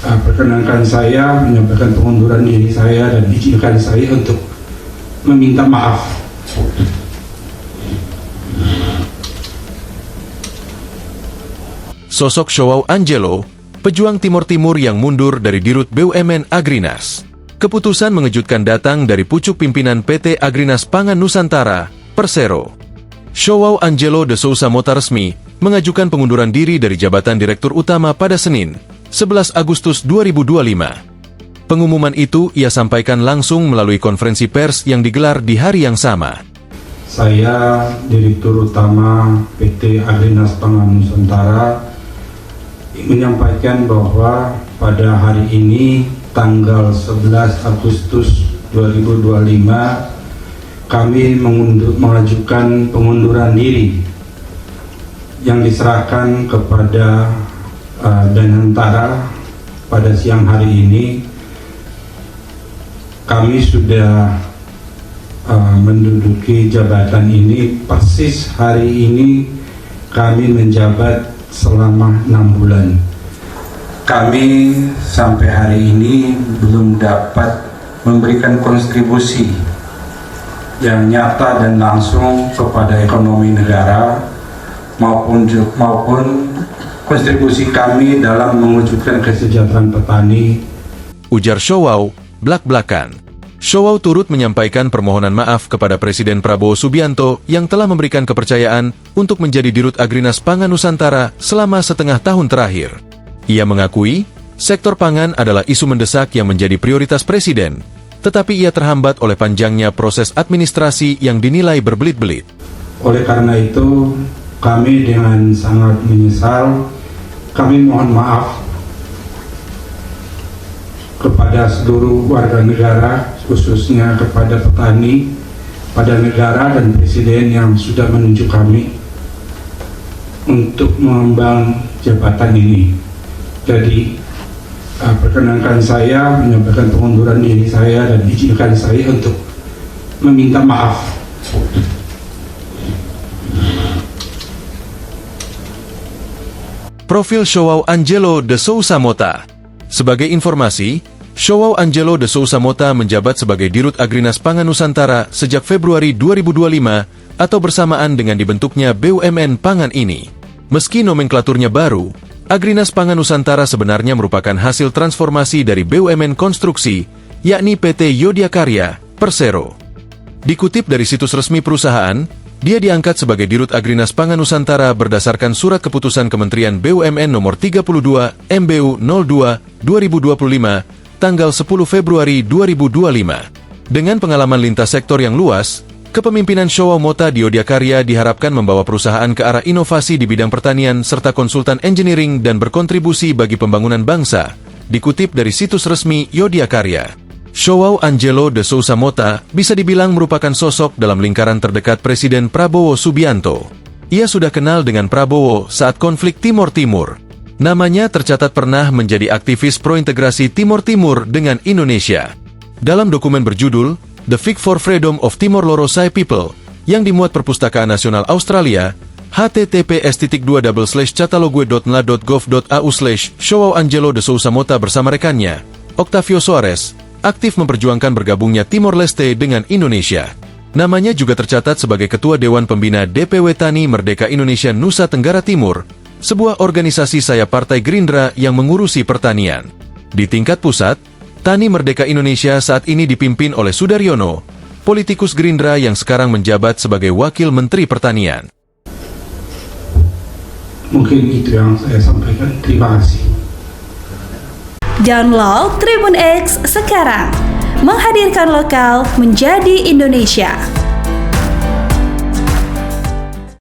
Perkenankan saya menyampaikan pengunduran diri saya dan izinkan saya untuk meminta maaf. Sosok Showaw Anggelo, pejuang Timor Timur yang mundur dari Dirut BUMN Agrinas. Keputusan mengejutkan datang dari pucuk pimpinan PT Agrinas Pangan Nusantara, Persero. Showaw Anggelo de Sousa Mota resmi mengajukan pengunduran diri dari jabatan Direktur Utama pada Senin, 11 Agustus 2025. Pengumuman itu ia sampaikan langsung melalui konferensi pers yang digelar di hari yang sama. Saya Direktur Utama PT Agrinas Pangan Nusantara menyampaikan bahwa pada hari ini tanggal 11 Agustus 2025 kami mengajukan pengunduran diri yang diserahkan kepada Danantara pada siang hari ini. Kami sudah menduduki jabatan ini persis hari ini. Kami menjabat selama 6 bulan. Kami sampai hari ini belum dapat memberikan kontribusi yang nyata dan langsung kepada ekonomi negara maupun kontribusi kami dalam mewujudkan kesejahteraan petani. Ujar Showaw, blak-blakan. Showaw turut menyampaikan permohonan maaf kepada Presiden Prabowo Subianto yang telah memberikan kepercayaan untuk menjadi Dirut Agrinas Pangan Nusantara selama setengah tahun terakhir. Ia mengakui, sektor pangan adalah isu mendesak yang menjadi prioritas Presiden, tetapi ia terhambat oleh panjangnya proses administrasi yang dinilai berbelit-belit. Oleh karena itu, kami dengan sangat menyesal, kami mohon maaf kepada seluruh warga negara, khususnya kepada petani, pada negara dan Presiden yang sudah menunjuk kami untuk mengemban jabatan ini. Jadi, perkenankan saya menyampaikan pengunduran diri saya dan izinkan saya untuk meminta maaf. Profil Showaw Anggelo de Sousa Mota. Sebagai informasi, Showaw Anggelo de Sousa Mota menjabat sebagai Dirut Agrinas Pangan Nusantara sejak Februari 2025 atau bersamaan dengan dibentuknya BUMN Pangan ini. Meski nomenklaturnya baru, Agrinas Pangan Nusantara sebenarnya merupakan hasil transformasi dari BUMN Konstruksi, yakni PT Yodiakarya, Persero. Dikutip dari situs resmi perusahaan, dia diangkat sebagai Dirut Agrinas Pangan Nusantara berdasarkan Surat Keputusan Kementerian BUMN Nomor 32 MBU 02 2025 tanggal 10 Februari 2025. Dengan pengalaman lintas sektor yang luas, kepemimpinan Showaw Mota di Yodiakarya diharapkan membawa perusahaan ke arah inovasi di bidang pertanian serta konsultan engineering dan berkontribusi bagi pembangunan bangsa. Dikutip dari situs resmi Yodiakarya, Showaw Anggelo de Sousa Mota bisa dibilang merupakan sosok dalam lingkaran terdekat Presiden Prabowo Subianto. Ia sudah kenal dengan Prabowo saat konflik Timor Timur. Namanya tercatat pernah menjadi aktivis pro-integrasi Timor Timur dengan Indonesia. Dalam dokumen berjudul The Fight for Freedom of Timor-Leste People yang dimuat Perpustakaan Nasional Australia, https://catalogue.nla.gov.au/Showaw Anggelo de Sousa Mota bersama rekannya, Octavio Soares, aktif memperjuangkan bergabungnya Timor Leste dengan Indonesia. Namanya juga tercatat sebagai Ketua Dewan Pembina DPW Tani Merdeka Indonesia Nusa Tenggara Timur, sebuah organisasi sayap Partai Gerindra yang mengurusi pertanian. Di tingkat pusat, Tani Merdeka Indonesia saat ini dipimpin oleh Sudaryono, politikus Gerindra yang sekarang menjabat sebagai Wakil Menteri Pertanian. Mungkin itu yang saya sampaikan. Terima kasih. Download Tribun X sekarang, menghadirkan lokal menjadi Indonesia.